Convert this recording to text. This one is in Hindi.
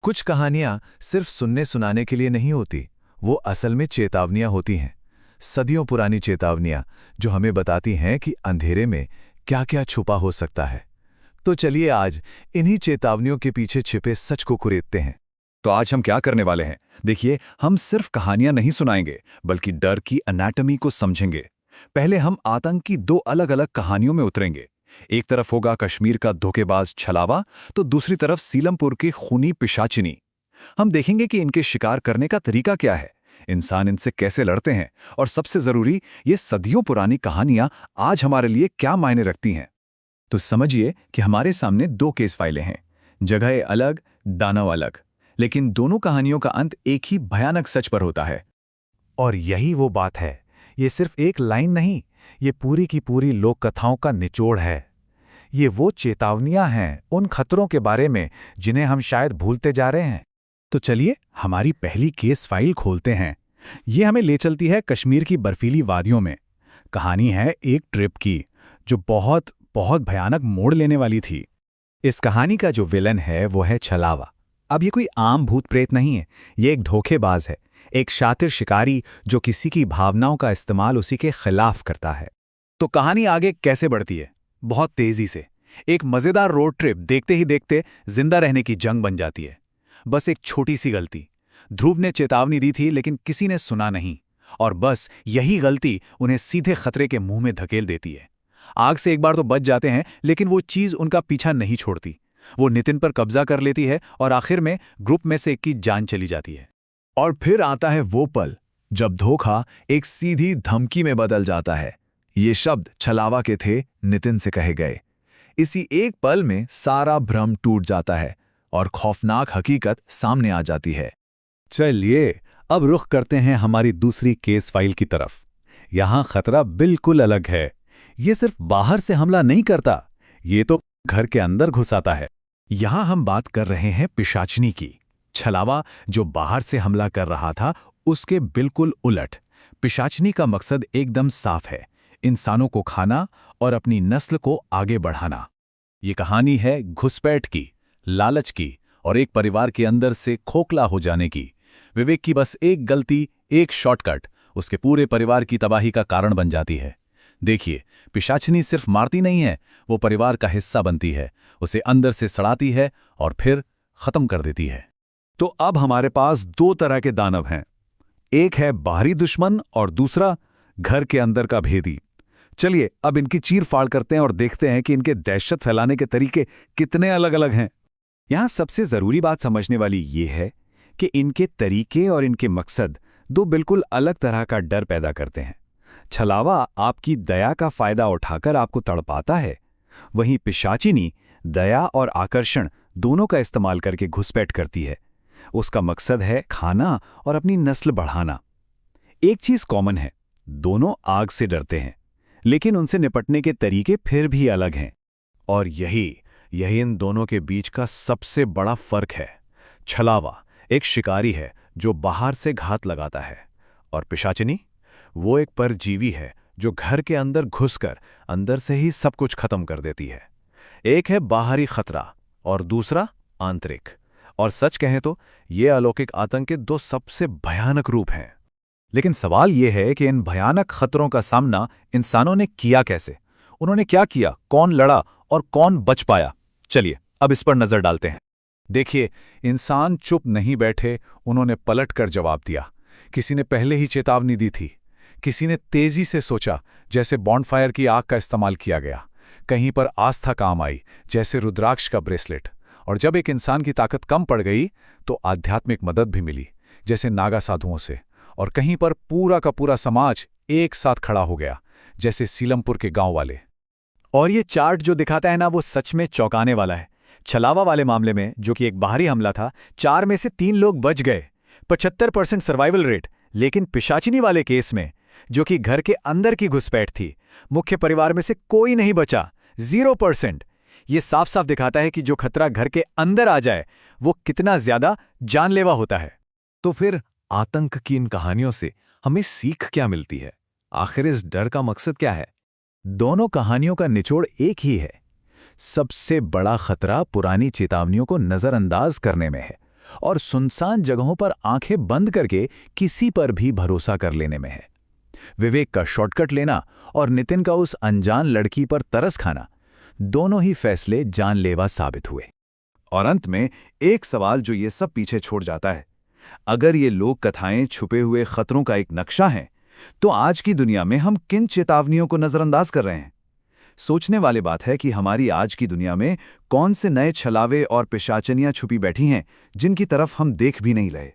कुछ कहानियां सिर्फ सुनने सुनाने के लिए नहीं होती, वो असल में चेतावनियां होती हैं। सदियों पुरानी चेतावनियां जो हमें बताती हैं कि अंधेरे में क्या क्या छुपा हो सकता है। तो चलिए आज इन्हीं चेतावनियों के पीछे छिपे सच को कुरेदते हैं। तो आज हम क्या करने वाले हैं? देखिए, हम सिर्फ कहानियां नहीं सुनाएंगे, बल्कि डर की एनाटॉमी को समझेंगे। पहले हम आतंक की दो अलग-अलग कहानियों में उतरेंगे। एक तरफ होगा कश्मीर का धोखेबाज छलावा, तो दूसरी तरफ सीलमपुर की खूनी पिशाचिनी। हम देखेंगे कि इनके शिकार करने का तरीका क्या है, इंसान इनसे कैसे लड़ते हैं, और सबसे जरूरी, ये सदियों पुरानी कहानियां आज हमारे लिए क्या मायने रखती हैं। तो समझिए कि हमारे सामने दो केस फाइलें हैं, जगह अलग, दानव अलग, लेकिन दोनों कहानियों का अंत एक ही भयानक सच पर होता है। और यही वो बात है, ये सिर्फ एक लाइन नहीं, ये पूरी की पूरी लोक कथाओं का निचोड़ है। ये वो चेतावनियां हैं उन खतरों के बारे में जिन्हें हम शायद भूलते जा रहे हैं। तो चलिए हमारी पहली केस फाइल खोलते हैं। ये हमें ले चलती है कश्मीर की बर्फीली वादियों में। कहानी है एक ट्रिप की, जो बहुत बहुत भयानक मोड़ लेने वाली थी। इस कहानी का जो विलन है वो है छलावा। अब ये कोई आम भूत प्रेत नहीं है, ये एक धोखेबाज है, एक शातिर शिकारी जो किसी की भावनाओं का इस्तेमाल उसी के खिलाफ करता है। तो कहानी आगे कैसे बढ़ती है? बहुत तेजी से एक मजेदार रोड ट्रिप देखते ही देखते जिंदा रहने की जंग बन जाती है। बस एक छोटी सी गलती। ध्रुव ने चेतावनी दी थी लेकिन किसी ने सुना नहीं, और बस यही गलती उन्हें सीधे खतरे के मुंह में धकेल देती है। आग से एक बार तो बच जाते हैं, लेकिन वो चीज उनका पीछा नहीं छोड़ती। वो नितिन पर कब्जा कर लेती है और आखिर में ग्रुप में से एक की जान चली जाती है। और फिर आता है वो पल जब धोखा एक सीधी धमकी में बदल जाता है। ये शब्द छलावा के थे, नितिन से कहे गए। इसी एक पल में सारा भ्रम टूट जाता है और खौफनाक हकीकत सामने आ जाती है। चलिए अब रुख करते हैं हमारी दूसरी केस फाइल की तरफ। यहां खतरा बिल्कुल अलग है। ये सिर्फ बाहर से हमला नहीं करता, ये तो घर के अंदर घुस आता है। यहां हम बात कर रहे हैं पिशाचिनी की। छलावा जो बाहर से हमला कर रहा था, उसके बिल्कुल उलट। पिशाचिनी का मकसद एकदम साफ है, इंसानों को खाना और अपनी नस्ल को आगे बढ़ाना। ये कहानी है घुसपैठ की, लालच की और एक परिवार के अंदर से खोखला हो जाने की। विवेक की बस एक गलती, एक शॉर्टकट उसके पूरे परिवार की तबाही का कारण बन जाती है। देखिए, पिशाचिनी सिर्फ मारती नहीं है, वो परिवार का हिस्सा बनती है, उसे अंदर से सड़ाती है और फिर खत्म कर देती है। तो अब हमारे पास दो तरह के दानव हैं, एक है बाहरी दुश्मन और दूसरा घर के अंदर का भेदी। चलिए अब इनकी चीर फाड़ करते हैं और देखते हैं कि इनके दहशत फैलाने के तरीके कितने अलग अलग हैं। यहां सबसे जरूरी बात समझने वाली ये है कि इनके तरीके और इनके मकसद दो बिल्कुल अलग तरह का डर पैदा करते हैं। छलावा आपकी दया का फायदा उठाकर आपको तड़पाता है, वहीं पिशाचिनी दया और आकर्षण दोनों का इस्तेमाल करके घुसपैठ करती है। उसका मकसद है खाना और अपनी नस्ल बढ़ाना। एक चीज कॉमन है, दोनों आग से डरते हैं, लेकिन उनसे निपटने के तरीके फिर भी अलग हैं। और यही इन दोनों के बीच का सबसे बड़ा फर्क है। छलावा एक शिकारी है जो बाहर से घात लगाता है, और पिशाचिनी वो एक परजीवी है जो घर के अंदर घुसकर अंदर से ही सब कुछ खत्म कर देती है। एक है बाहरी खतरा और दूसरा आंतरिक, और सच कहें तो ये अलौकिक आतंक के दो सबसे भयानक रूप हैं। लेकिन सवाल यह है कि इन भयानक खतरों का सामना इंसानों ने किया कैसे? उन्होंने क्या किया, कौन लड़ा और कौन बच पाया? चलिए अब इस पर नजर डालते हैं। देखिए, इंसान चुप नहीं बैठे, उन्होंने पलट कर जवाब दिया। किसी ने पहले ही चेतावनी दी थी, किसी ने तेजी से सोचा, जैसे बॉन्डफायर की आग का इस्तेमाल किया गया। कहीं पर आस्था काम आई, जैसे रुद्राक्ष का ब्रेसलेट। और जब एक इंसान की ताकत कम पड़ गई तो आध्यात्मिक मदद भी मिली, जैसे नागा साधुओं से। और कहीं पर पूरा का पूरा समाज एक साथ खड़ा हो गया, जैसे सीलमपुर के गांव वाले। और ये चार्ट जो दिखाता है ना, वो सच में चौंकाने वाला है। छलावा वाले मामले में, जो कि एक बाहरी हमला था, 4 में से 3 लोग बच गए, 75% सर्वाइवल रेट। लेकिन पिशाचिनी वाले केस में, जो कि घर के अंदर की घुसपैठ थी, मुख्य परिवार में से कोई नहीं बचा, 0%। ये साफ साफ दिखाता है कि जो खतरा घर के अंदर आ जाए वो कितना ज्यादा जानलेवा होता है। तो फिर आतंक की इन कहानियों से हमें सीख क्या मिलती है? आखिर इस डर का मकसद क्या है? दोनों कहानियों का निचोड़ एक ही है। सबसे बड़ा खतरा पुरानी चेतावनियों को नजरअंदाज करने में है और सुनसान जगहों पर आंखें बंद करके किसी पर भी भरोसा कर लेने में है। विवेक का शॉर्टकट लेना और नितिन का उस अनजान लड़की पर तरस खाना, दोनों ही फैसले जानलेवा साबित हुए। और अंत में एक सवाल जो ये सब पीछे छोड़ जाता है, अगर ये लोक कथाएं छुपे हुए खतरों का एक नक्शा हैं, तो आज की दुनिया में हम किन चेतावनियों को नजरअंदाज कर रहे हैं? सोचने वाली बात है कि हमारी आज की दुनिया में कौन से नए छलावे और पिशाचनियां छुपी बैठी हैं जिनकी तरफ हम देख भी नहीं रहे।